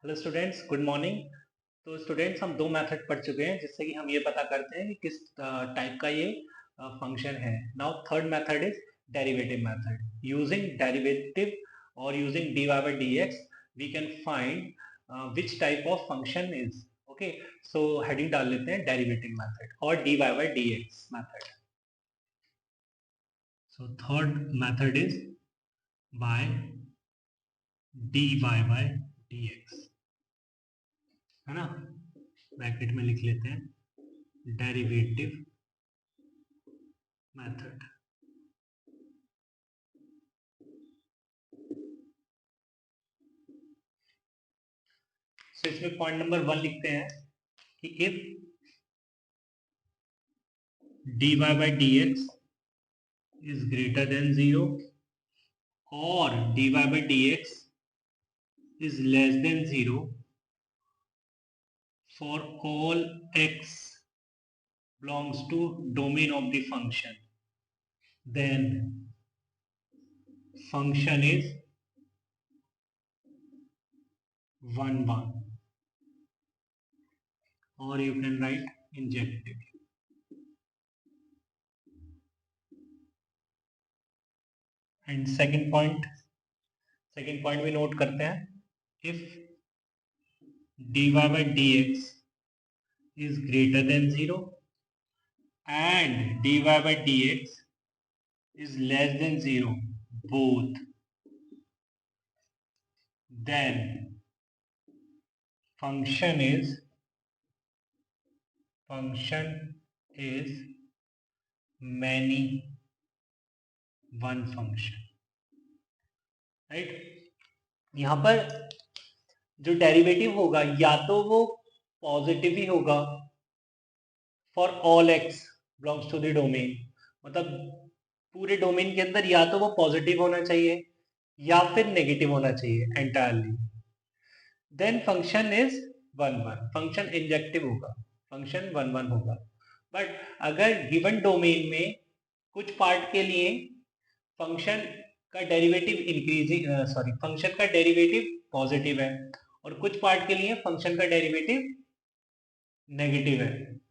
Hello students, good morning. तो students, हम दो मेथड पढ़ चुके हैं जिससे कि हम ये पता करते हैं कि किस टाइप का ये फंक्शन है। Now third method is derivative method. Using derivative और using dy by dx we can find which type of function is okay. So heading डाल लेते हैं डेरिवेटिव मेथड और dy by dx method. So third method is by dy by dx, है ना। Bracket में लिख लेते हैं डेरिवेटिव मेथड। सो इसमें पॉइंट नंबर 1 लिखते हैं कि if dy by dx is greater than 0 or dy by dx is less than 0 for all x belongs to domain of the function, then function is 1 1, or you can write injective. And second point भी note करते हैं। If dy by dx is greater than 0 and dy by dx is less than 0 both, then function is many one function, right. यहां पर जो derivative होगा या तो वो पॉजिटिव ही होगा for all X belongs to the domain, मतलब पूरे डोमेन के अंदर या तो वो पॉजिटिव होना चाहिए या फिर नेगेटिव होना चाहिए entirely. Then function is 1 1, function injective होगा, फंक्शन 1 1 होगा। बट अगर गिवन डोमेन में कुछ पार्ट के लिए फंक्शन का डेरिवेटिव फंक्शन का डेरिवेटिव पॉजिटिव है और कुछ पार्ट के लिए फंक्शन का डेरिवेटिव नेगेटिव है,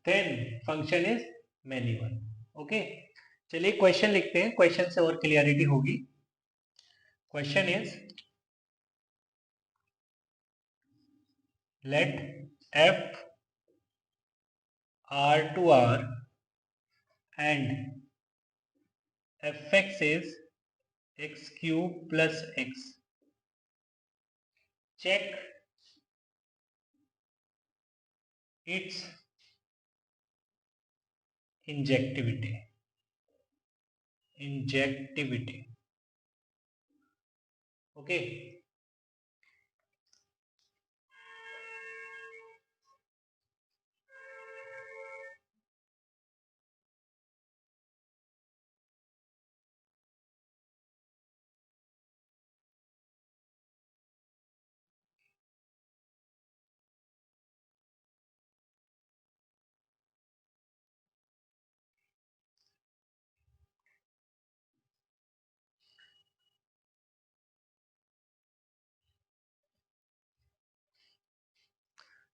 then function is many one. Okay, चलिए क्वेश्चन लिखते हैं, क्वेश्चन से और क्लियरिटी होगी। Question is let f r to r and fx is x cube plus x. Check its injectivity. Okay.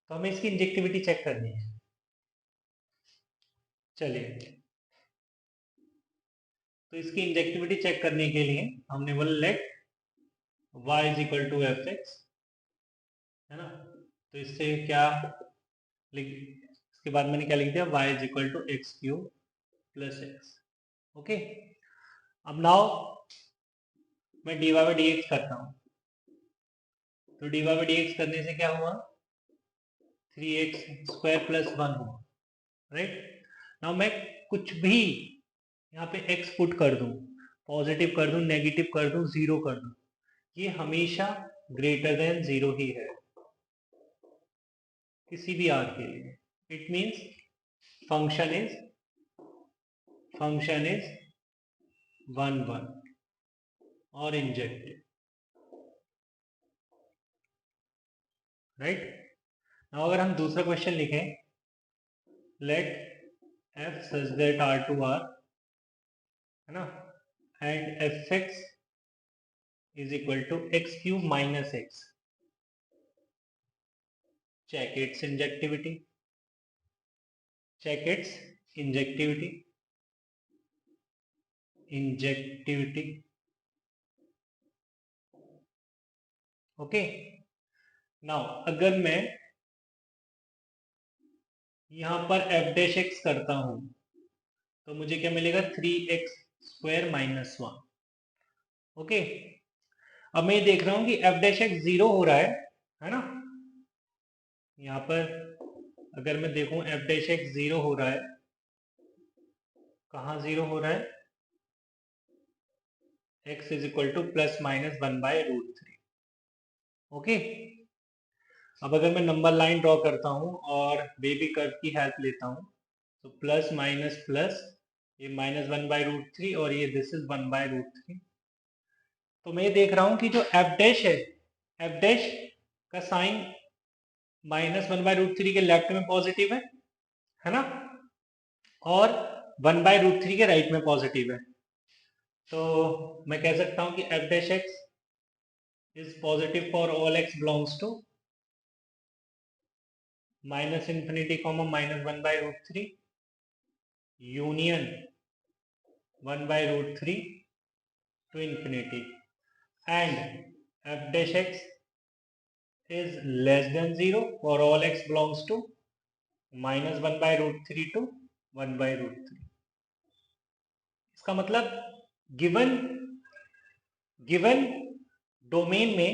तो हमें इसकी इंजेक्टिविटी चेक करनी है। चलिए, तो इसकी इंजेक्टिविटी चेक करने के लिए हमने बोला let y is equal to F X, है ना। तो इससे क्या इसके बाद मैंने क्या लिख दिया, y is equal to X cube plus X. Okay, अब नाउ मैं dy by dx करता हूं, तो dy by dx करने से क्या हुआ, 3x स्क्वायर प्लस 1 हुआ, राइट। नाउ मैं कुछ भी यहाँ पे x पुट कर दूं, पॉजिटिव कर दूं, नेगेटिव कर दूं, जीरो कर दूं, ये हमेशा ग्रेटर देन जीरो ही है किसी भी r के लिए। इट मींस फंक्शन इज 1 1 और इंजेक्टिव, राइट। नाउ अगर हम दूसरा क्वेश्चन लिखें, let f such that r to r, है ना, and fx is equal to X cube minus X. check its injectivity, check its injectivity. Okay, now अगर मैं यहां पर f डैश x करता हूं तो मुझे क्या मिलेगा 3x² - 1. ओके, अब मैं देख रहा हूं कि f डैश x 0 हो रहा है ना. यहां पर अगर मैं देखूं f डैश x 0 हो रहा है, कहां 0 हो रहा है, x is equal to +-1/√3. Okay, अब अगर मैं नंबर लाइन ड्रॉ करता हूं और बेबी कर्व की हेल्प लेता हूं तो प्लस माइनस प्लस, ये -1/√3 और ये दिस इज 1/√3. तो मैं ये देख रहा हूं कि जो f डैश है, f डैश का साइन -1/√3 के लेफ्ट में पॉजिटिव है ना, और 1/√3 के राइट में पॉजिटिव है. तो मैं कह सकता हूं कि f dash x is positive for all x belongs to -∞, -1/√3 union 1/√3 to infinity, and f dash x is less than 0 for all x belongs to -1/√3 to 1/√3. इसका मतलब गिवन डोमेन में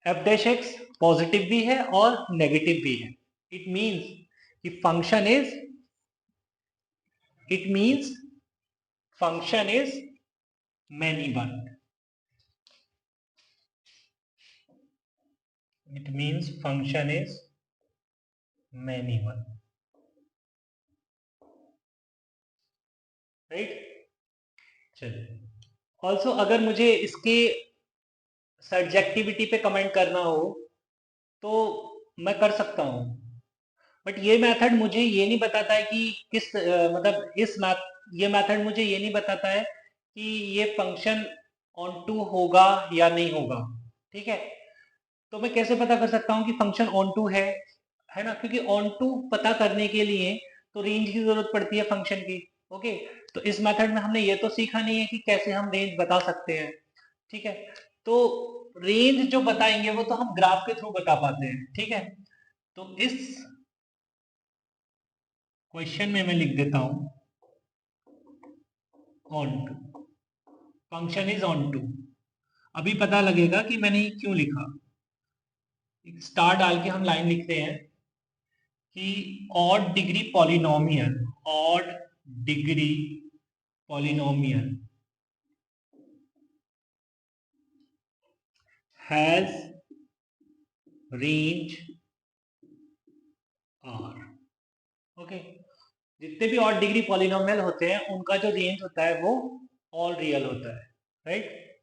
f डैश x पॉजिटिव भी है और negative भी है. It means कि function is many one. It means function is many one. Right. चलिए, ऑल्सो अगर मुझे इसके सब्जेक्टिविटी पे कमेंट करना हो तो मैं कर सकता हूँ, बट ये मेथड मुझे ये नहीं बताता है कि किस मतलब ये मेथड मुझे ये नहीं बताता है कि ये फंक्शन ऑन टू होगा या नहीं होगा. ठीक है, तो मैं कैसे पता कर सकता हूँ कि फंक्शन ऑन टू है ना, क्योंकि ऑन टू पता करने के लिए तो रेंज की जरूरत पड़ती है फंक्शन की. ओके, तो इस मेथड में हमने ये तो सीखा नहीं है कि कैसे हम रेंज बता सकते हैं. ठीक है, तो रेंज जो बताएंगे वो तो हम ग्राफ के थ्रू बता पाते हैं. ठीक है, तो इस क्वेश्चन में मैं लिख देता हूं onto, function is onto. अभी पता लगेगा कि मैंने ये क्यों लिखा. स्टार डाल के हम लाइन लिखते हैं कि odd degree polynomial has range R. Okay, जितने भी ऑड डिग्री पॉलिनोमियल होते हैं उनका जो रेंज होता है वो ऑल रियल होता है. राइट,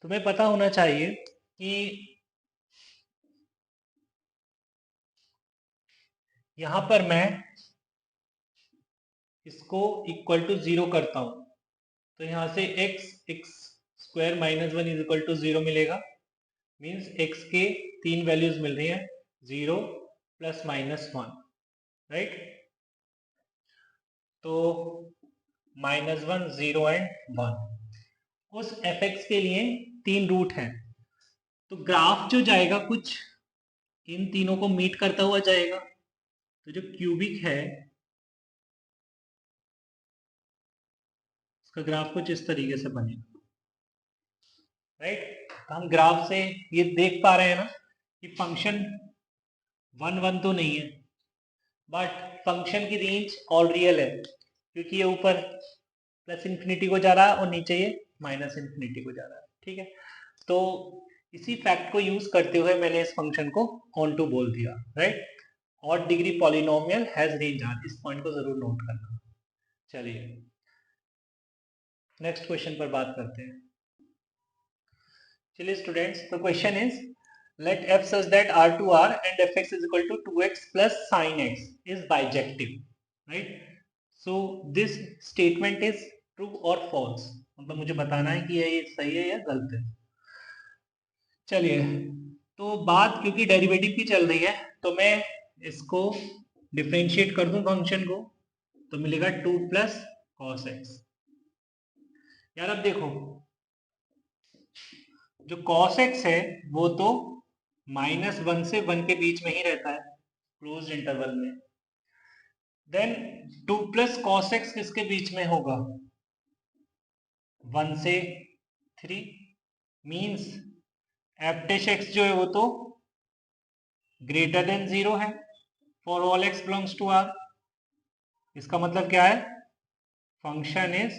तुम्हें पता होना चाहिए कि यहां पर मैं इसको इक्वल टू 0 करता हूं तो यहां से x² - 1 इज इक्वल टू 0 मिलेगा. मीन्स x के 3 वैल्यूज मिल रही हैं, 0 + -1. राइट, तो -1, 0 एंड 1. उस fx के लिए 3 रूट हैं, तो ग्राफ जो जाएगा कुछ इन तीनों को मीट करता हुआ जाएगा. तो जो क्यूबिक है उसका ग्राफ कुछ इस तरीके से बनेगा. राइट, तो हम ग्राफ से ये देख पा रहे हैं ना कि फंक्शन 1 तो नहीं है, बट फंक्शन की रेंज ऑल रियल है, क्योंकि ये ऊपर +∞ को जा रहा है और नीचे ये -∞ को जा रहा है. ठीक है, तो इसी फैक्ट को यूज करते हुए मैंने इस फंक्शन को ऑन टू बोल दिया. Right, odd degree polynomial has range R. इस पॉइंट को जरूर नोट करना. चलिए नेक्स्ट क्वेश्चन पर बात करते हैं. चलिए स्टूडेंट्स, तो question is let f such that R to R and fx is equal to 2x plus sin x is bijective. Right, so this statement is true or false. मतलब मुझे बताना है कि ये सही है या गलत है. चलिए, तो बात क्योंकि डेरिवेटिव की चल रही है तो मैं इसको डिफरेंशिएट कर दूं फंक्शन को, तो मिलेगा 2 प्लस कॉस एक्स। यार अब देखो, जो कॉस एक्स है वो तो -1 से 1 के बीच में ही रहता है क्लोज इंटरवल में। देन 2 प्लस कॉस एक्स किसके बीच में होगा? 1 से 3। मीन्स एफ डैश एक्स जो है वो तो ग्रेटर देन 0 है for all X belongs to R. इसका मतलब क्या है? Function is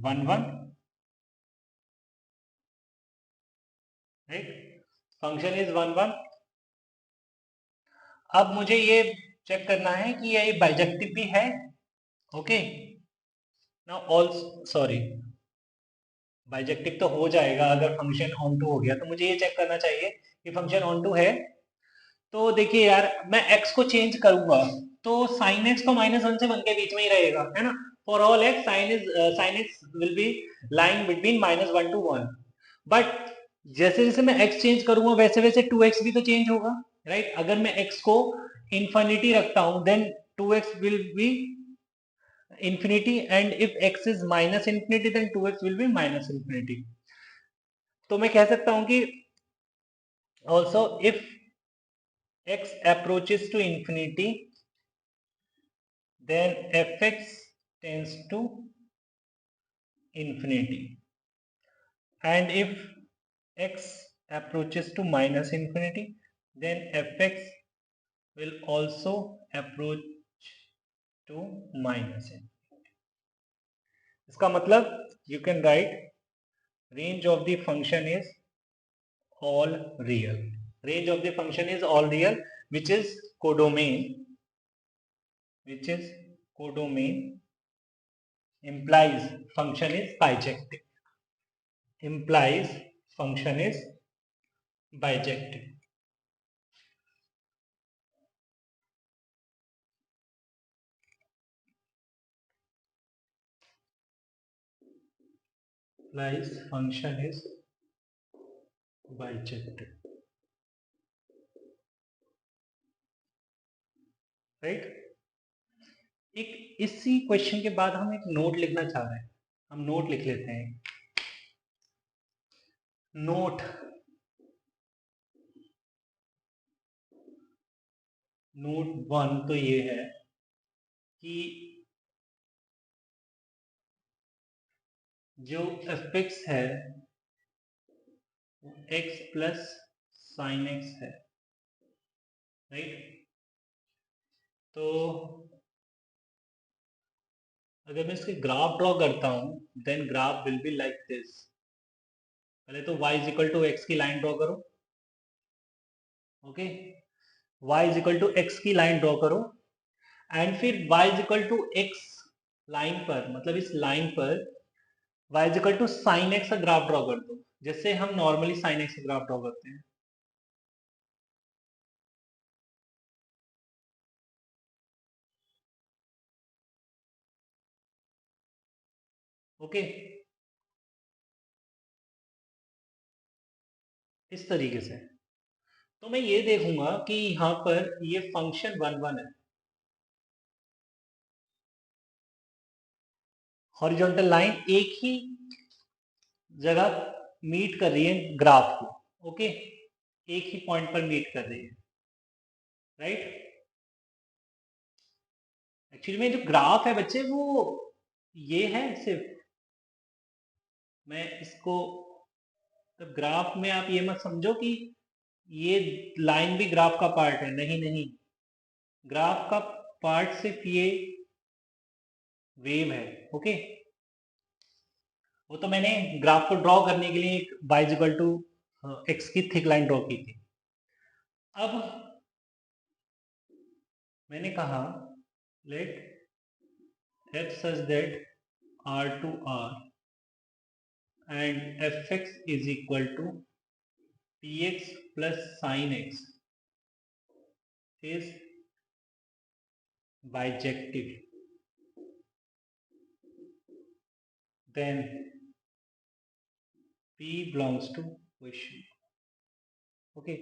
1 1, right? Function is 1 1। अब मुझे ये चेक करना है कि ये बाइजेक्टिव भी है। Okay, now also sorry, bijective तो हो जाएगा अगर फंक्शन ऑन टू हो गया, तो मुझे ये चेक करना चाहिए कि फंक्शन ऑन टू है। तो देखिए यार, मैं x को चेंज करूंगा तो sin x तो -1 से 1 के बीच में ही रहेगा, है ना? For all x sin x will be lying between -1 to 1। But जैसे जैसे मैं x चेंज करूंगा वैसे वैसे 2x भी तो चेंज होगा, राइट? अगर मैं x को इंफिनिटी रखता हूं then 2x will be infinity, and if x is minus infinity then 2x will be minus infinity। तो मैं कह सकता हूं कि also if x approaches to infinity then fx tends to infinity, and if x approaches to minus infinity then fx will also approach to minus infinity। इसका मतलब you can write range of the function is all real। Range of the function is all real, which is codomain, implies function is bijective, implies function is bijective। Implies function is bijective, right? एक इसी question के बाद हम एक note लिखना चाह रहे हैं, हम नोट लिख लेते हैं। नोट नोट 1 तो ये है कि जो fx है वो x प्लस साइन एक्स है, राइट? तो अगर मैं इसके ग्राफ ड्रॉ करता हूं then graph will be like this. पहले तो y is equal to X की लाइन ड्रॉ करो, okay? y is equal to X की लाइन ड्रॉ करो, एंड फिर y is equal to X line पर, मतलब इस लाइन पर y is equal to sine X का ग्राफ ड्रॉ कर दो, जैसे हम नॉर्मली साइन एक्स का ग्राफ ड्रॉ करते हैं। ओके, इस तरीके से। तो मैं ये देखूंगा कि यहाँ पर ये फंक्शन 1 1 है, हॉरिजॉन्टल लाइन एक ही जगह मीट कर रही है ग्राफ को, ओके? एक ही पॉइंट पर मीट कर रही है, राइट? एक्चुअली में जो ग्राफ है बच्चे वो ये है सिर्फ, मैं इसको तो ग्राफ में आप ये मत समझो कि ये लाइन भी ग्राफ का पार्ट है, नहीं नहीं। ग्राफ का पार्ट सिर्फ ये वेव है, ओके? वो तो मैंने ग्राफ को ड्रॉ करने के लिए एक y इक्वल टू एक्स की थिक लाइन ड्रॉ की थी। अब मैंने कहा late f such that r to r and fx is equal to px plus sin x is bijective, then P belongs to question. Okay,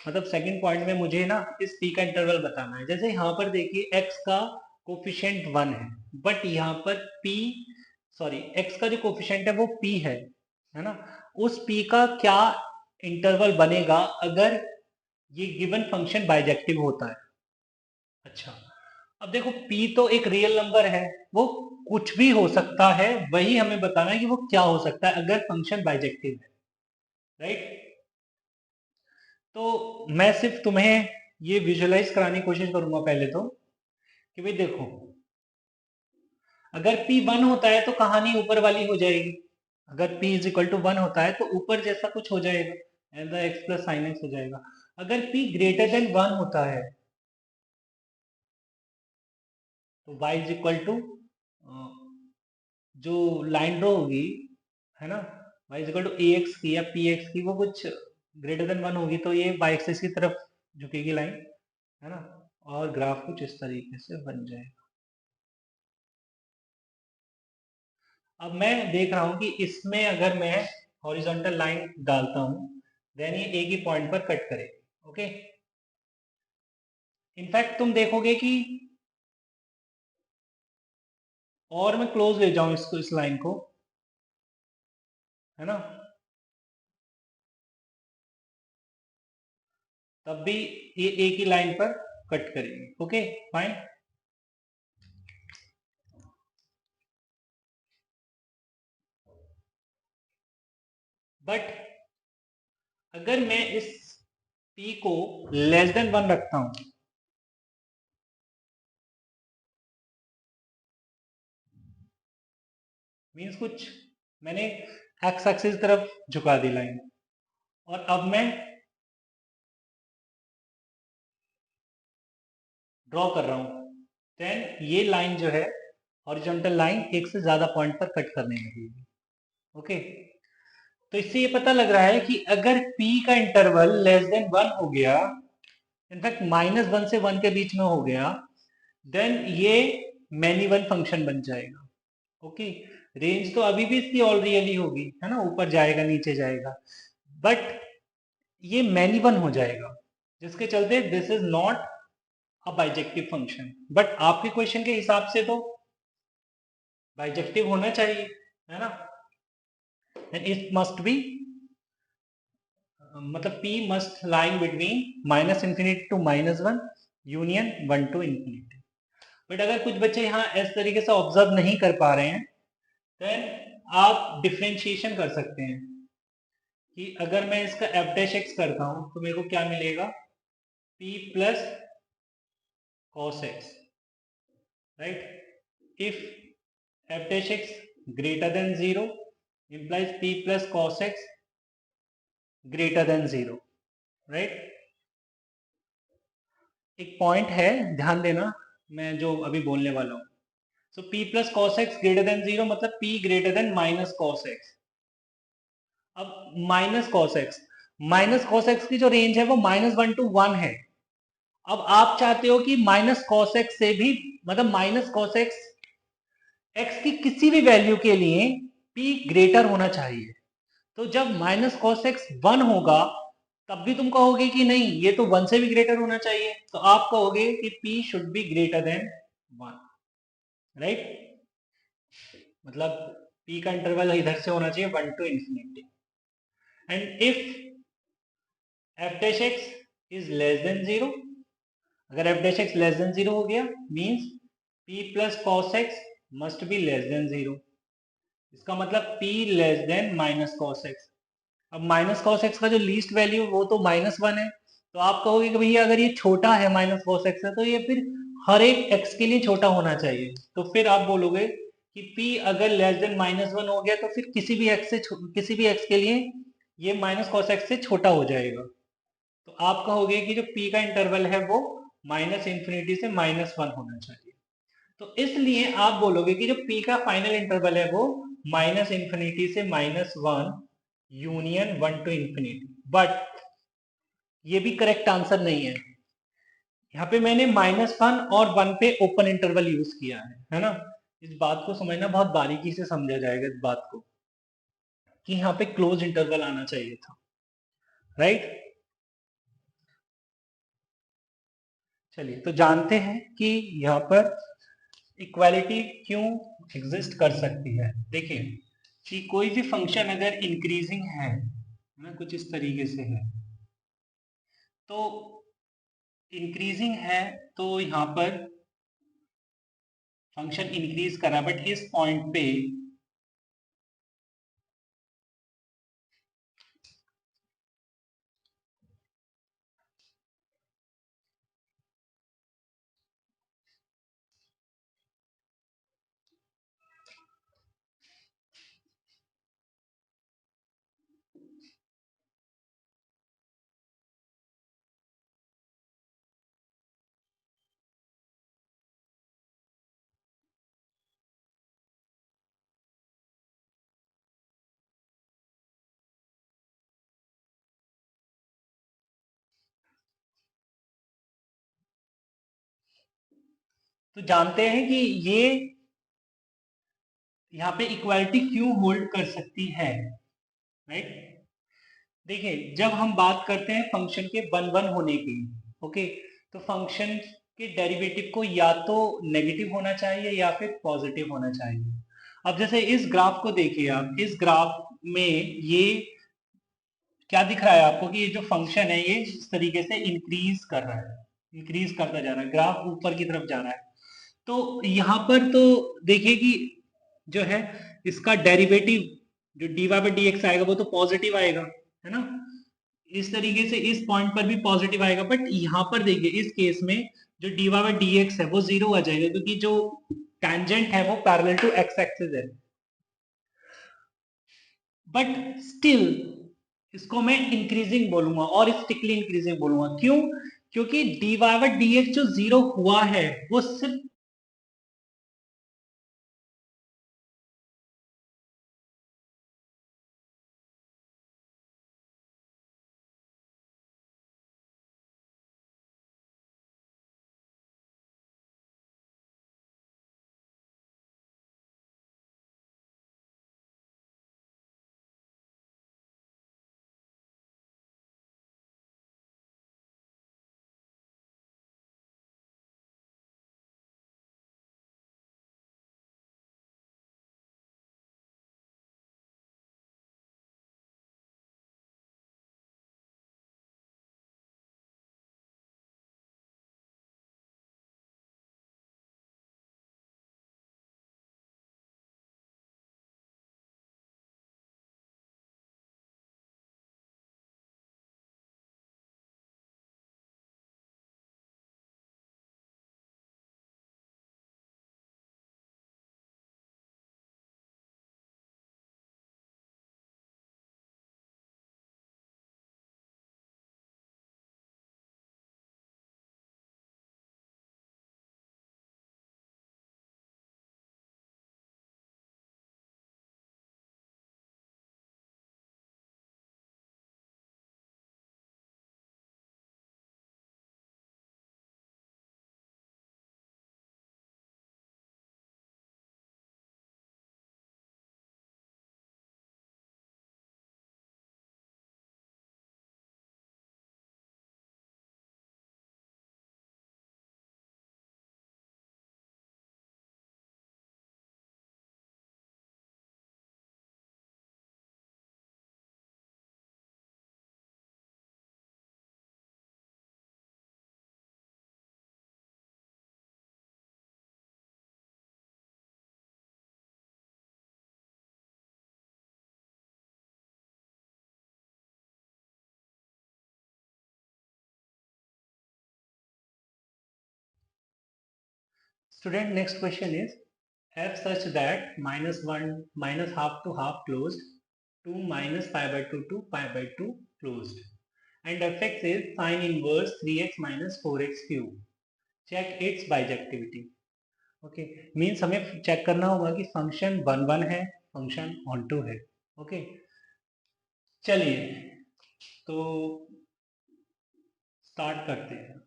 मतलब second point में मुझे ना इस P का इंटरवल बताना है। जैसे यहाँ पर देखिए x का कोफिशिएंट 1 है, बट यहाँ पर x का जो कोफिशिएंट है वो P है ना। उस P का क्या इंटरवल बनेगा अगर ये गिवन फंक्शन बाइजेक्टिव होता है। अच्छा, अब देखो P तो एक रियल नंबर है, वो कुछ भी हो सकता है, वही हमें बताना है कि वो क्या हो सकता है अगर फंक्शन बाइजेक्टिव है, राइट। तो मैं सिर्फ तुम्हें ये विजुअलाइज कराने की कोशिश करूंगा पहले तो, कि भाई देखो अगर P 1 होता है तो कहानी ऊपर वाली हो जाएगी। अगर P इज इक्वल टू 1 होता है तो ऊपर जैसा कुछ हो जाएगा, as X plus sine X हो जाएगा। अगर P ग्रेटर देन 1 होता है तो y इज इक्वल टू जो लाइन ड्रॉ होगी, है ना, y is equal to A X की या पी एक्स की, वो कुछ ग्रेटर देन 1 होगी, तो ये y एक्सिस की तरफ झुकेगी लाइन, है ना, और ग्राफ कुछ इस तरीके से बन जाएगा। अब मैं देख रहा हूं कि इसमें अगर मैं हॉरिजॉन्टल लाइन डालता हूं देन ये एक ही पॉइंट पर कट करेगी। ओके, इनफैक्ट तुम देखोगे कि और मैं क्लोज ले जाऊं इसको, इस लाइन को, है ना, तब भी ये एक ही लाइन पर कट करेगी। Okay fine. बट अगर मैं इस P को लेस देन 1 रखता हूं, मीन्स कुछ मैंने एक्स एक्सिस तरफ झुका दी लाइन, और अब मैं ड्रॉ कर रहा हूं, देन ये लाइन जो है हॉरिजॉन्टल लाइन एक से ज्यादा पॉइंट पर कट करने लगेगी। ओके, तो इससे ये पता लग रहा है कि अगर P का इंटरवल लेस देन 1 हो गया, इनफैक्ट -1 से 1 के बीच में हो गया, देन ये मैनी वन फंक्शन बन जाएगा। ओके, रेंज तो अभी भी इसकी ऑल रियल ही होगी, है ना, ऊपर जाएगा नीचे जाएगा, बट ये मैनी वन हो जाएगा, जिसके चलते this is not a bijective function. But आपके क्वेश्चन के हिसाब से तो बाइजेक्टिव होना चाहिए, है ना, एंड इट मस्ट बी, मतलब P must line between -∞ to -1 union 1 to infinity. But अगर कुछ बच्चे यहाँ इस तरीके से ऑब्जर्व नहीं कर पा रहे हैं, देन आप डिफ्रेंशिएशन कर सकते हैं कि अगर मैं इसका f डैश x करता हूं तो मेरे को क्या मिलेगा, P plus cos x, right. If f dash x greater than 0 implies P plus cos x greater than 0, right. एक पॉइंट है, ध्यान देना मैं जो अभी बोलने वाला हूं। सो P plus cos x greater than 0 मतलब P greater than minus cos x. अब माइनस कॉस एक्स की जो रेंज है वो -1 to 1 है। अब आप चाहते हो कि माइनस कॉस एक्स से भी, मतलब माइनस कॉस एक्स एक्स की किसी भी वैल्यू के लिए P ग्रेटर होना चाहिए। तो जब माइनस कॉस एक्स 1 होगा तब भी तुम कहोगे कि नहीं ये तो 1 से भी ग्रेटर होना चाहिए, तो आप कहोगे कि P should be greater than 1, right. मतलब P का इंटरवल इधर से होना चाहिए 1 to infinity, and if f dash x is less than 0, अगर f dash x less than 0 हो गया means P plus cos x must be less than 0। इसका मतलब P less than minus cos x। अब माइनस cos x का जो least value वो तो -1 है, तो आप कहोगे कि भैया अगर ये छोटा है माइनस cos x है तो ये फिर हर एक x के लिए छोटा होना चाहिए। तो फिर आप बोलोगे कि P अगर लेस देन -1 हो गया तो फिर किसी भी x के लिए ये माइनस cos x से छोटा हो जाएगा। तो आप कहोगे कि जो P का इंटरवल है वो -∞ से -1 होना चाहिए। तो इसलिए आप बोलोगे कि जो P का फाइनल इंटरवल है वो -∞ से -1 यूनियन 1 टू इंफिनिटी। बट ये भी करेक्ट आंसर नहीं है। यहाँ पे मैंने -1 और 1 पे ओपन इंटरवल यूज किया है ना। इस बात को समझना, बहुत बारीकी से समझा जाएगा इस बात को। कि यहाँ पे क्लोज इंटरवल आना चाहिए था, राइट। चलिए तो जानते हैं कि यहाँ पर इक्वालिटी क्यों एग्जिस्ट कर सकती है। देखिए कि कोई भी फंक्शन अगर इंक्रीजिंग है ना, कुछ इस तरीके से है, तो इंक्रीजिंग है तो यहाँ पर फंक्शन इंक्रीज कर रहा है, बट इस पॉइंट पे तो जानते हैं कि ये यहाँ पे इक्वालिटी क्यों होल्ड कर सकती है, राइट। देखिए जब हम बात करते हैं फंक्शन के वन वन होने की, ओके, तो फंक्शन के डेरिवेटिव को या तो नेगेटिव होना चाहिए या फिर पॉजिटिव होना चाहिए। अब जैसे इस ग्राफ को देखिए आप, इस ग्राफ में ये क्या दिख रहा है आपको कि ये जो फंक्शन है ये इस तरीके से इंक्रीज कर रहा है, इंक्रीज करता जा रहा है, ग्राफ ऊपर की तरफ जा रहा है। तो यहाँ पर तो देखिए कि जो है इसका डेरिवेटिव जो dy बाई डी एक्स आएगा वो तो पॉजिटिव आएगा, है ना। इस तरीके से इस पॉइंट पर भी पॉजिटिव आएगा, बट यहाँ पर देखिए इस केस में जो dy बाई डी एक्स है वो जीरो आ जाएगा, क्योंकि जो टेंजेंट है वो पैरेलल टू एक्स एक्सिस है। बट स्टिल इसको मैं इंक्रीजिंग बोलूंगा और स्टिकली इंक्रीजिंग बोलूंगा, क्यों? क्योंकि dy बाई डी एक्स जो जीरो हुआ है वो सिर्फ student next question is f such that -1 minus half to half closed, 2 minus pi by 2 to pi by 2 closed, and fx is sine inverse 3x minus 4x cube, check its bijectivity। Okay, means हमें check करना होगा कि function one one है, function on to है। Okay, चलिए तो start करते हैं।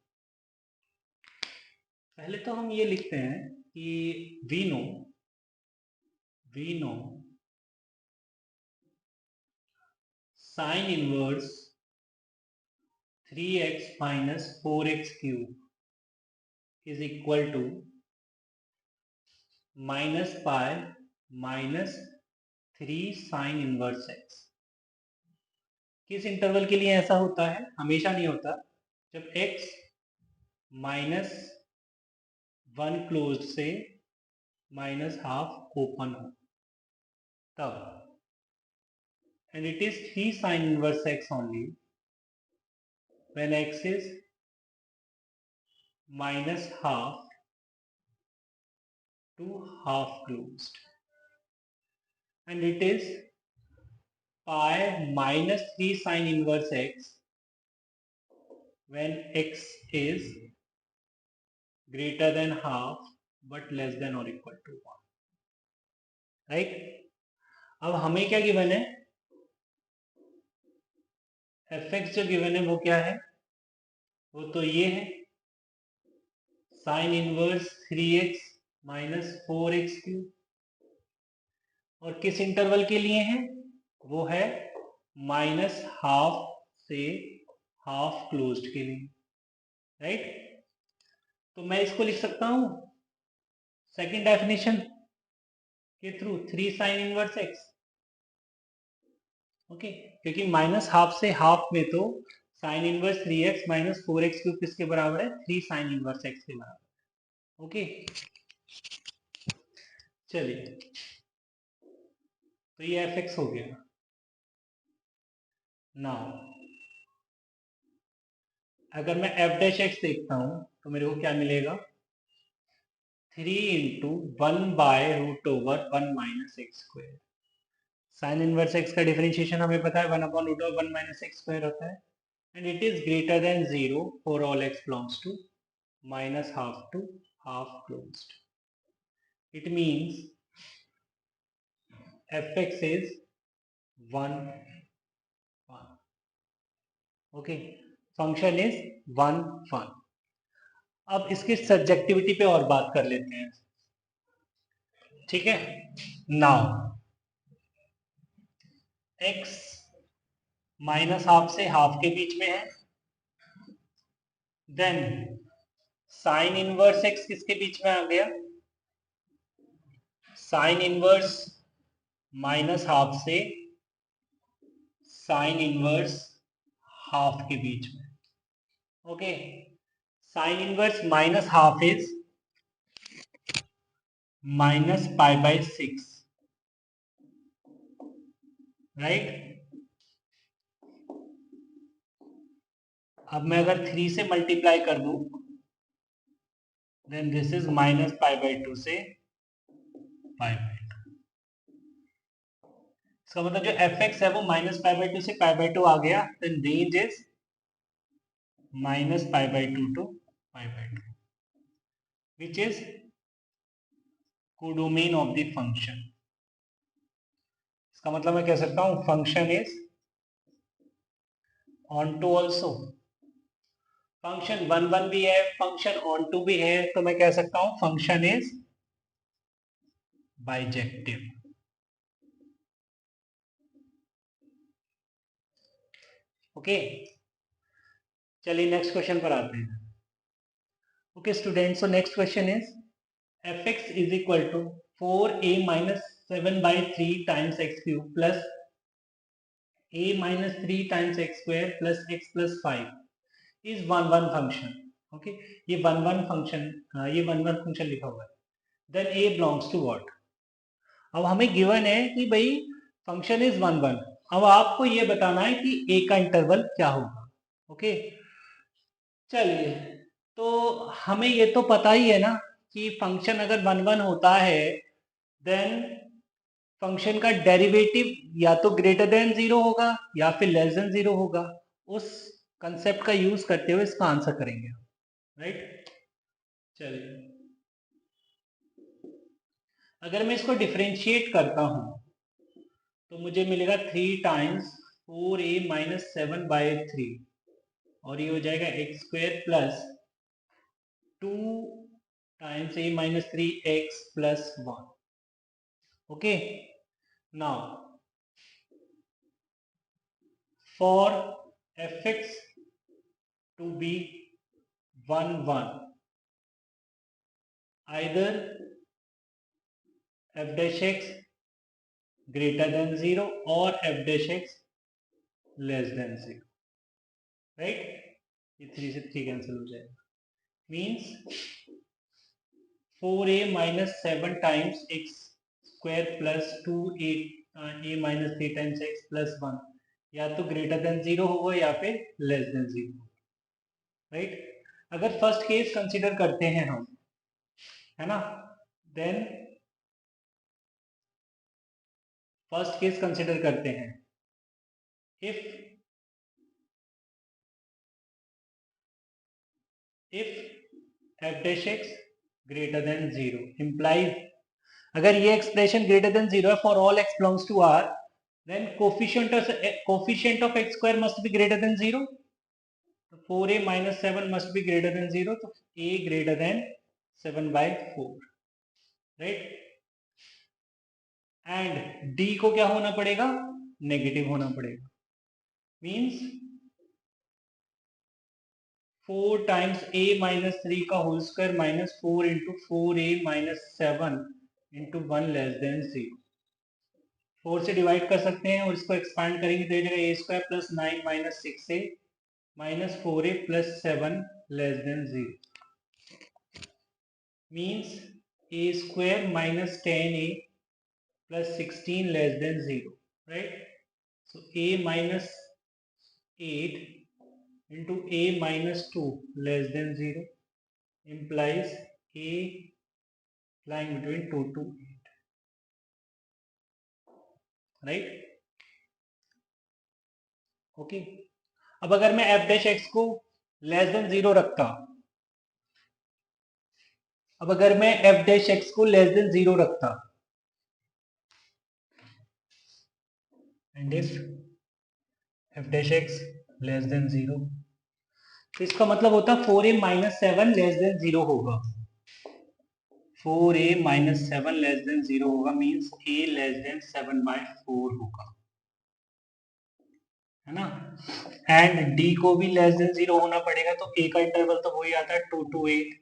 पहले तो हम ये लिखते हैं कि we know sine inverse 3x minus 4x cube is equal to minus pi minus 3 sine inverse x। किस इंटरवल के लिए ऐसा होता है? हमेशा नहीं होता। जब x माइनस 1 क्लोज से माइनस हाफ ओपन हो तब। And it is 3 sin inverse x only when x is minus half to half closed, and it is pi minus 3 sin inverse x when x is greater than half but less than or equal to 1, right? अब हमें क्या given है? fx जो given है वो क्या है? वो तो ये है sign inverse 3x minus 4x cube. और किस इंटरवल के लिए है? वो है माइनस हाफ से हाफ क्लोज्ड के लिए, राइट? तो मैं इसको लिख सकता हूं सेकंड डेफिनेशन के through 3 sine inverse x, okay? क्योंकि माइनस हाफ से हाफ में तो sign inverse 3x minus 4x cube किसके बराबर है? 3 साइन इनवर्स x के बराबर, ओके? चलिए, तो ये fx हो गया। नाउ अगर मैं f डैश x देखता हूं तो मेरे को क्या मिलेगा? 3 into 1 by root over 1 minus x square. Sine inverse x का डिफरेंशिएशन हमें पता है 1 upon root over 1 minus x square होता है, and it is greater than 0 for all x belongs to minus half to half closed. It means fx is 1 1, okay? Function is 1 1। अब इसकी subjectivity पे और बात कर लेते हैं, ठीक है? नाउ x माइनस हाफ से हाफ के बीच में है, देन साइन इनवर्स x किसके बीच में आ गया? साइन इनवर्स माइनस हाफ से साइन इनवर्स हाफ के बीच में, okay? Sine inverse minus half is minus pi by 6, right? अब मैं अगर 3 से मल्टीप्लाई कर दूं then this is minus pi by 2 से पाई बाय 2। इसका मतलब जो fx है वो माइनस पाई बाय 2 से पाई बाय 2 आ गया, then range is minus pi by 2 to pi by 2, which is codomain of the function. इसका मतलब मैं कह सकता हूं function is onto also. Function 1 1 भी है, फंक्शन ऑन टू भी है, तो मैं कह सकता हूं फंक्शन इज बाइजेक्टिव, ओके? चलिए नेक्स्ट क्वेश्चन पर आते हैं। Okay student, so next question is fx is equal to 4a minus 7 by 3 times x cube plus a minus 3 times x square plus x plus 5 is 1 1 function, okay? ये 1 1 function, ये 1 1 function लिखा हुआ है, then a belongs to what? अब हमें given है कि भाई फंक्शन इज 1 1, अब आपको ये बताना है कि a का इंटरवल क्या होगा, ओके? चलिए, तो हमें ये तो पता ही है ना कि फंक्शन अगर 1 1 होता है देन फंक्शन का डेरिवेटिव या तो ग्रेटर देन 0 होगा या फिर लेस देन 0 होगा। उस कंसेप्ट का यूज करते हुए इसका आंसर करेंगे, राइट? चलिए, अगर मैं इसको डिफरेंशिएट करता हूं तो मुझे मिलेगा 3 टाइम्स 4a माइनस 7 बाई 3, और ये हो जाएगा x square plus 2 times a minus 3 x plus 1, okay? Now for fx to be 1 1, either f dash x greater than 0 or f dash x less than 0, right? ये 3 से 3 cancel हो जाएगा, means 4a minus 7 times x square plus 2a minus 3 times x plus 1 या तो greater than 0 होगा या फिर less than 0, right? अगर फर्स्ट केस कंसीडर करते हैं हम, है ना, देन फर्स्ट केस कंसीडर करते हैं, if f dash x greater than 0 implies, अगर ये एक्सप्रेशन ग्रेटर देन 0 है for all x belongs to R, then coefficient of x square must be greater than 0. So 4a minus 7 must be greater than 0. So a greater than 7 by 4, right? And d को क्या होना पड़ेगा? Negative होना पड़ेगा, means 4 times a minus 3 का whole square minus 4 into 4a minus 7 into 1 less than 0. 4 से divide कर सकते हैं और इसको एक्सपांड करेंगे तो ये a square plus 9 minus 6a minus 4a plus 7 less than 0, means a square minus 10a plus 16 less than 0, right? So a minus 8 into a minus 2 less than 0 implies a lying between 2 to 8, right? Okay, अब अगर मैं f dash x को less than 0 रखता, अब अगर मैं f dash x को less than 0 रखता, and if f dash x less than 0, तो इसका मतलब होता 4a माइनस 7 लेस देन 0 होगा, 4a माइनस 7 लेस देन 0 होगा, means a less than 7 by 4 होगा, है ना? एंड d को भी लेस देन 0 होना पड़ेगा, तो a का इंटरवल तो वही आता है 2 to 8,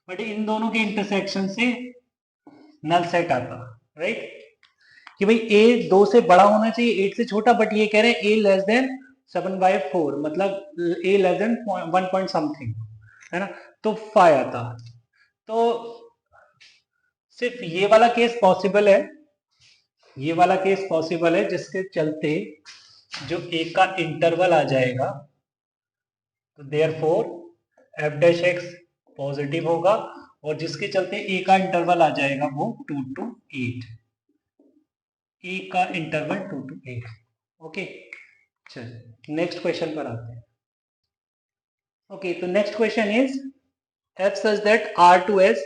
बट इन दोनों के इंटरसेक्शन से नल सेट आता, राइट? कि भाई a 2 से बड़ा होना चाहिए 8 से छोटा, बट ये कह रहे हैं a लेस देन 7 by 4, मतलब a less than 1 point something, है ना? तो फाई आता। तो सिर्फ ये वाला केस पॉसिबल है, ये वाला केस पॉसिबल है जिसके चलते जो a का इंटरवल आ जाएगा, तो therefore f dash x positive होगा, और जिसके चलते a का इंटरवल आ जाएगा वो 2 to 8, a का इंटरवल 2 to 8, ओके? चल नेक्स्ट क्वेश्चन पर आते हैं। ओके, तो next question is f such that r to s,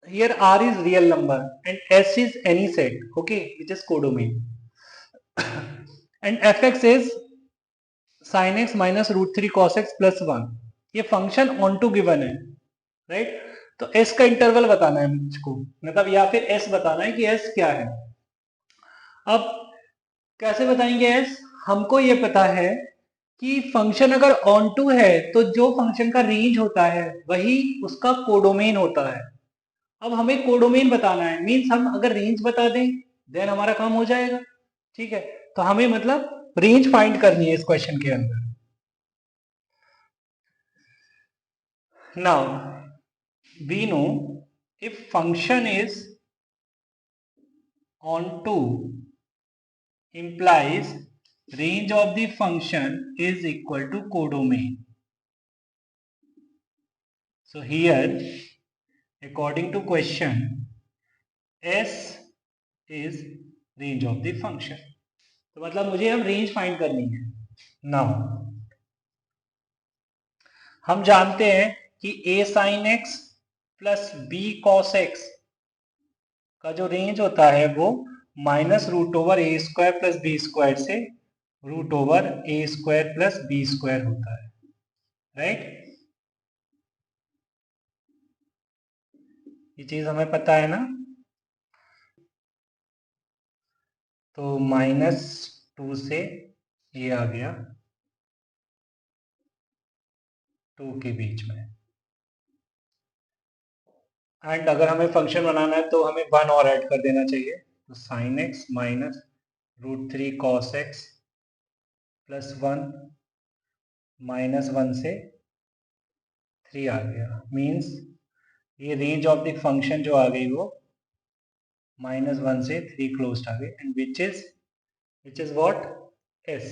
here r is real number and s is any set, okay, which is codomain, and fx is sin x minus root 3 cos x plus 1, ये function on to given है, right? तो s का interval बताना है मुझको, मतलब या फिर s बताना है कि s क्या है। अब कैसे बताएंगे s? हमको ये पता है कि फंक्शन अगर ऑन टू है तो जो फंक्शन का रेंज होता है वही उसका कोडोमेन होता है। अब हमें कोडोमेन बताना है, मीन्स हम अगर रेंज बता दें देन हमारा काम हो जाएगा, ठीक है? तो हमें मतलब रेंज फाइंड करनी है इस क्वेश्चन के अंदर। Now we know if function is onto implies range of the function is equal to codomain. So here according to question s is range of the function, तो मतलब मुझे अब रेंज फाइंड करनी है। नाउ हम जानते हैं कि a sin x plus b cos x का जो रेंज होता है वो माइनस रूट ओवर ए स्क्वायर प्लस बी स्क्वायर से रूट ओवर ए स्क्वायर प्लस बी स्क्वायर होता है, राइट? ये चीज हमें पता है ना। तो माइनस 2 से ये आ गया 2 के बीच में। एंड अगर हमें फंक्शन बनाना है तो हमें 1 और ऐड कर देना चाहिए, तो sine x minus √3 cos x plus 1 minus 1 से 3 आ गया। मीन्स ये रेंज ऑफ द फंक्शन जो आ गई वो -1 से 3 क्लोज आ गई, and which is what, S,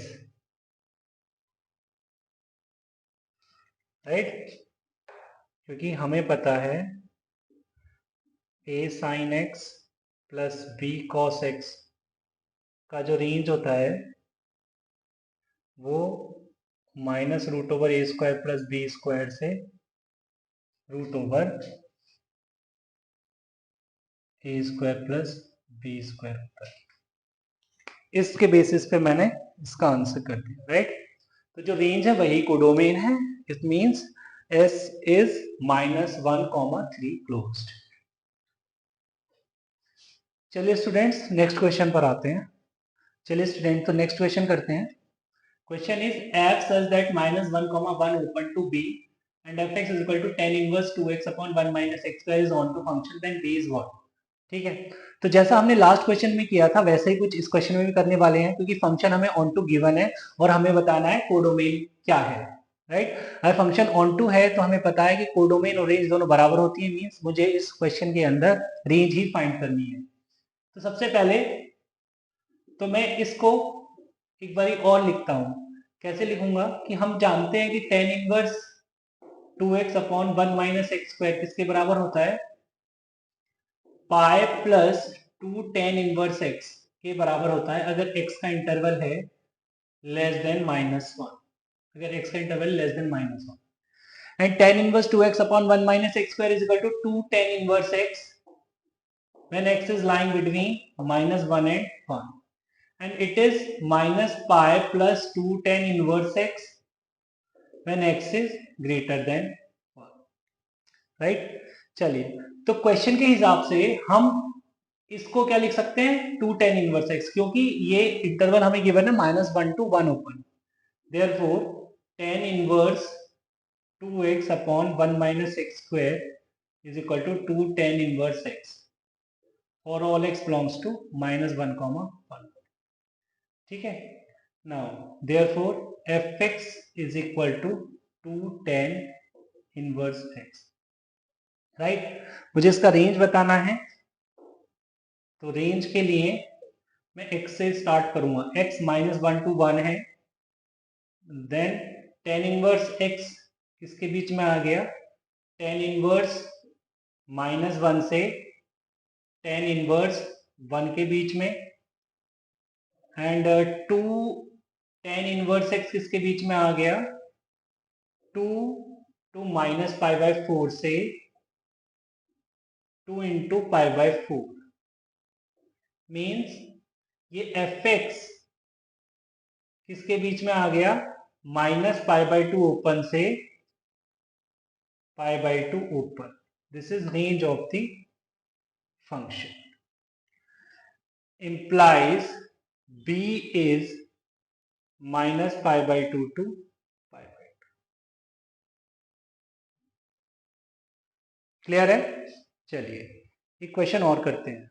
right. क्योंकि हमें पता है a sin x plus b cos x का जो रेंज होता है वो -√a² प्लस b² से √a² प्लस b² होता है। इसके बेसिस पे मैंने इसका आंसर कर दिया, राइट। तो जो रेंज है वही कोडोमेन है। It means S is -1, 3 closed. चलिए स्टूडेंट्स नेक्स्ट क्वेश्चन पर आते हैं। चलिए स्टूडेंट तो नेक्स्ट क्वेश्चन करते हैं। Question is f such that -1, 1 open to b and fx is equal to tan inverse 2x upon 1 minus x square is onto function, then b is what। ठीक है, तो जैसा हमने लास्ट क्वेश्चन में किया था वैसे ही कुछ इस क्वेश्चन में भी करने वाले हैं, क्योंकि फंक्शन हमें ऑन टू गिवन है और हमें बताना है कोडोमेन क्या है, राइट। अगर फंक्शन ऑन टू है तो हमें पता है कि कोडोमेन और रेंज दोनों बराबर होती है, मींस मुझे इस क्वेश्चन के अंदर रेंज ही फाइंड करनी है। तो सबसे पहले तो मैं इसको एक बार और लिखता हूं। कैसे लिखूंगा कि हम जानते हैं कि tan inverse 2x upon 1 minus x square किसके बराबर होता है, pi plus 2 tan inverse x के बराबर होता है अगर x का इंटरवल है लेस देन -1, अगर x का interval less than -1, and tan inverse 2x upon 1 minus x square is equal to 2 tan inverse x when x is lying between -1 and 1, and it is minus pi plus 2 tan inverse x when x is greater than 1, right. चलिए तो question के हिसाब से हम इसको क्या लिख सकते हैं, 2 tan इनवर्स x, क्योंकि ये इंटरवल हमें गिवन है -1 to 1 open, therefore tan inverse 2x upon 1 minus x square is equal to 2 tan inverse x for all x belongs to -1, 1। ठीक है, now therefore fx is equal to 2 tan inverse x, right. मुझे इसका range बताना है, तो range के लिए मैं x से स्टार्ट करूंगा। x -1 to 1 है, देन tan इनवर्स x किसके बीच में आ गया, tan इनवर्स -1 से tan इनवर्स 1 के बीच में, एंड 2 tan इनवर्स x किसके बीच में आ गया, 2 to -π/4 से 2 into π/4, मीन्स ये fx किसके बीच में आ गया, -π/2 ओपन से π/2 open. This is range of the function, implies b is -π/2 to π/2। Clear है। चलिए एक क्वेश्चन और करते हैं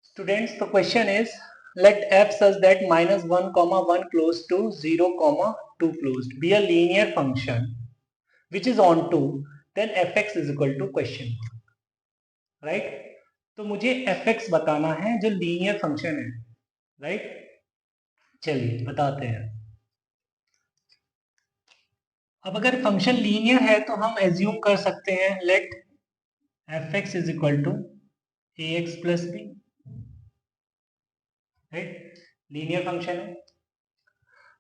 स्टूडेंट्स। तो question is let f such that -1, 1 close to 0, 2 closed be a linear function which is onto, then fx is equal to question mark, right। तो मुझे fx बताना है जो लीनियर फंक्शन है, राइट। चलिए बताते हैं। अब अगर फंक्शन लीनियर है तो हम एज्यूम कर सकते हैं let fx is equal to ax plus b, right. Linear function है।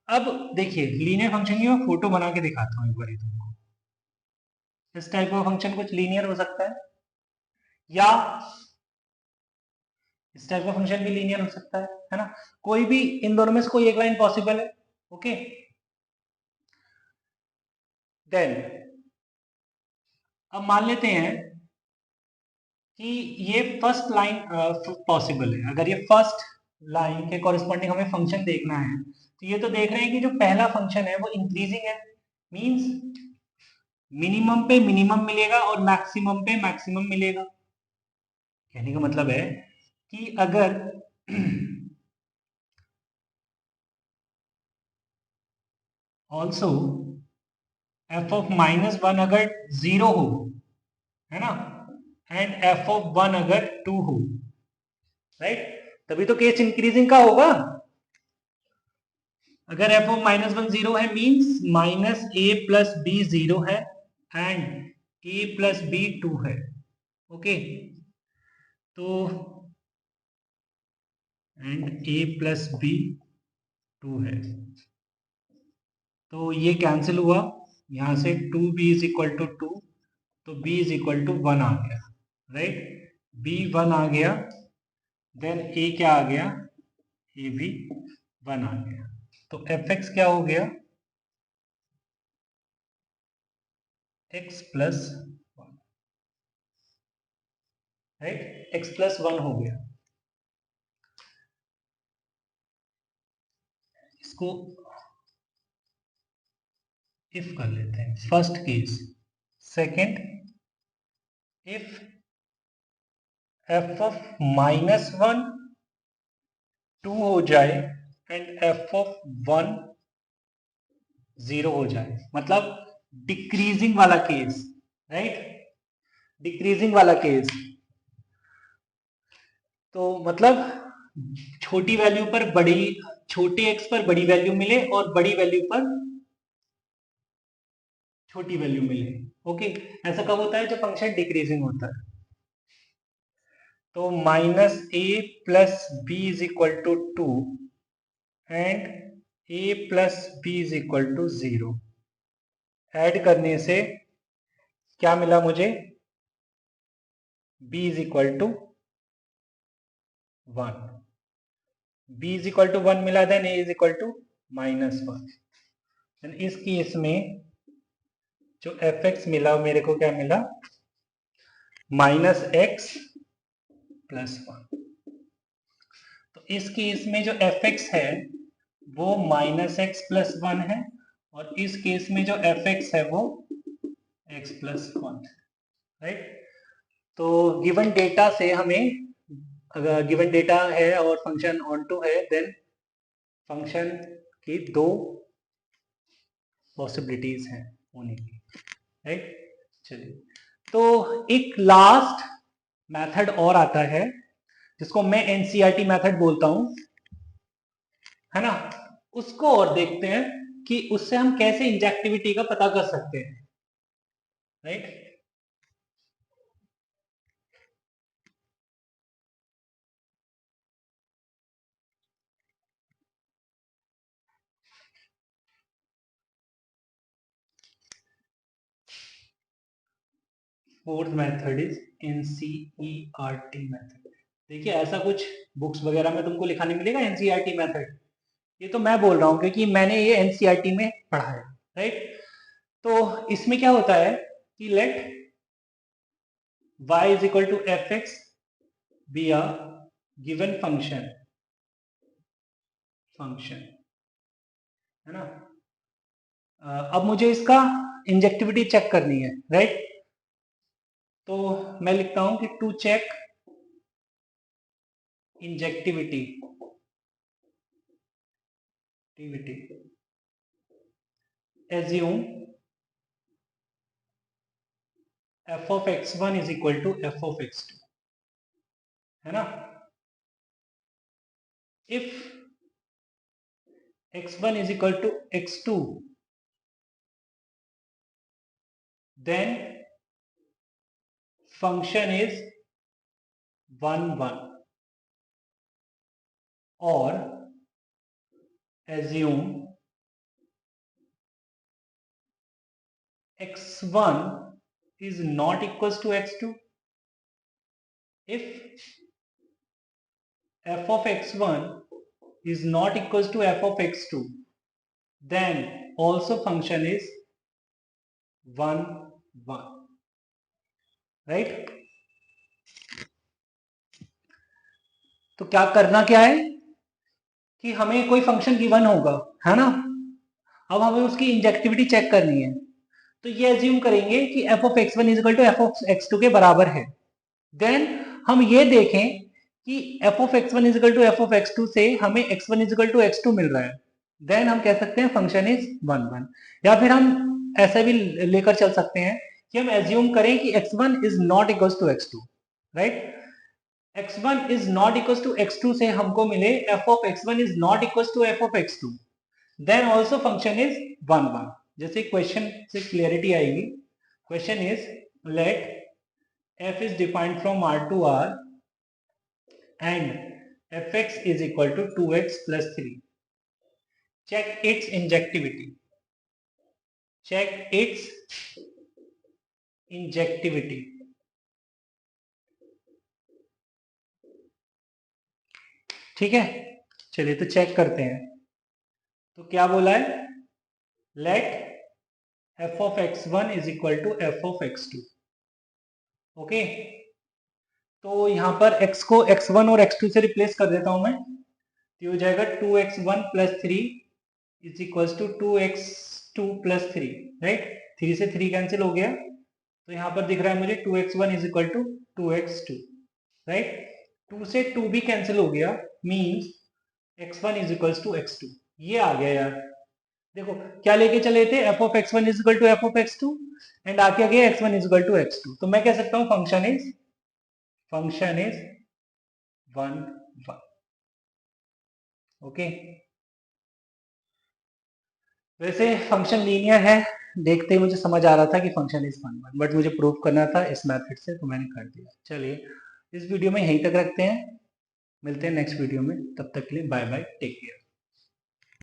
अब देखिए लीनियर फंक्शन की मैं फोटो बना के दिखाता हूँ एक बार तुमको। इस टाइप का फंक्शन कुछ लीनियर हो सकता है, या इस टाइप का फंक्शन भी लीनियर हो सकता है ना। कोई भी इन दोनों में से कोई एक लाइन पॉसिबल है, ओके। देन अब मान लेते हैं कि ये फर्स्ट लाइन पॉसिबल है। अगर ये फर्स्ट लाइन के कॉरेस्पॉन्डिंग हमें फंक्शन देखना है। तो ये तो देख रहे हैं कि जो पहला फंक्शन है वो इंक्रीजिंग है, मींस मिनिमम पे मिनिमम मिलेगा और मैक्सिमम पे मैक्सिमम मिलेगा। कहने का मतलब है कि अगर ऑल्सो एफ ऑफ -1 अगर 0 हो, है ना, एंड एफ ऑफ 1 अगर 2 हो, राइट, तभी तो केस इंक्रीजिंग का होगा। अगर एफ ऑफ -1 0 है मींस -a+b 0 है एंड a+b 2 है। ओके, तो एंड a+b 2 है, तो ये कैंसिल हुआ, यहां से 2b इज इक्वल टू 2, तो b इज इक्वल टू 1 आ गया, राइट, b 1 आ गया, देन a क्या आ गया, a भी 1 आ गया, तो fx क्या हो गया, x plus 1, right, x plus 1 हो गया। इसको इफ कर लेते हैं, first case. Second, if F of -1 2 हो जाए एंड एफ ऑफ 1 0 हो जाए, मतलब डिक्रीजिंग वाला केस, राइट, डिक्रीजिंग वाला केस, तो मतलब छोटी वैल्यू पर बड़ी, छोटे एक्स पर बड़ी वैल्यू मिले और बड़ी वैल्यू पर छोटी वैल्यू मिले। ओके, ऐसा कब होता है, जब फंक्शन डिक्रीजिंग होता है। तो -a+b is equal to 2 and a+b is equal to 0, add करने से क्या मिला मुझे, b is equal to 1, b is equal to 1 मिला, then a is equal to -1। इस केस में जो fx मिला मेरे को क्या मिला, -x+1। तो इस केस में जो fx है वो -x+1 है और इस केस में जो fx है वो x+1, राइट। तो गिवन डेटा से हमें, अगर गिवन डेटा है और फंक्शन ऑन टू है, देन फंक्शन की दो पॉसिबिलिटीज हैं होने की, राइट। चलिए, तो एक लास्ट मेथड और आता है जिसको मैं एनसीईआरटी मेथड बोलता हूं, है ना, उसको और देखते हैं कि उससे हम कैसे इंजेक्टिविटी का पता कर सकते हैं, right. Fourth method is NCERT method. देखिए, ऐसा कुछ बुक्स वगैरह में तुमको लिखा नहीं मिलेगा एनसीईआरटी मेथड, ये तो मैं बोल रहा हूँ क्योंकि मैंने ये एनसीईआरटी में पढ़ा है, राइट। तो इसमें क्या होता है कि let y is equal to F x be a given function, है ना। अब मुझे इसका इंजेक्टिविटी चेक करनी है, राइट। तो मैं लिखता हूं कि to check injectivity, assume f of x1 is equal to f of x2, है ना। If x1 is equal to x2, then function is 1 1, or assume x1 is not equals to x2. If f of x1 is not equals to f of x2, then also function is 1 1, right। तो क्या करना क्या है, कि हमें कोई function given होगा, है ना, अब हमें उसकी इंजेक्टिविटी चेक करनी है, तो ये एज्यूम करेंगे कि f of x one is equal to f of x two के बराबर है। देन हम ये देखें कि f of x one is equal to f of x two से हमें x one is equal to x two मिल रहा है, देन हम कह सकते हैं फंक्शन इज वन वन। या फिर हम ऐसे भी लेकर चल सकते हैं कि हम एज्यूम करें कि x one is not equal to x two, right, x1 is not equal to x2 से हमको मिले f of x1 is not equal to f of x2, then also function is one one. जैसे question से clarity आएगी, question is let f is defined from R to R and fx is equal to 2x plus 3. Check its injectivity. Check its injectivity. ठीक है, चलिए तो check करते हैं। तो क्या बोला है, let f of x1 is equal to f of x2. Okay, तो यहाँ पर x को x1 और x2 से रिप्लेस कर देता हूं मैं, तो हो जाएगा 2x1 plus 3 is equal to 2x2 plus 3, right, 3 से 3 कैंसिल हो गया, तो यहाँ पर दिख रहा है मुझे 2x1 is equal to 2x2, right, 2 से 2 भी कैंसिल हो गया, means x1 is equal to x2, ये आ गया यार। देखो क्या लेके चले थे, f of x1 is equal to f of x2 and आके आ गया x1 is equal to x2, तो मैं कह सकता हूं function is one one. Okay, वैसे फंक्शन लीनियर है, देखते ही मुझे समझ आ रहा था कि function is one one, but मुझे प्रूव करना था इस मेथड से, तो मैंने कर दिया। चलिए इस वीडियो में यहीं तक रखते हैं, मिलते हैं नेक्स्ट वीडियो में, तब तक के लिए बाय बाय, टेक केयर।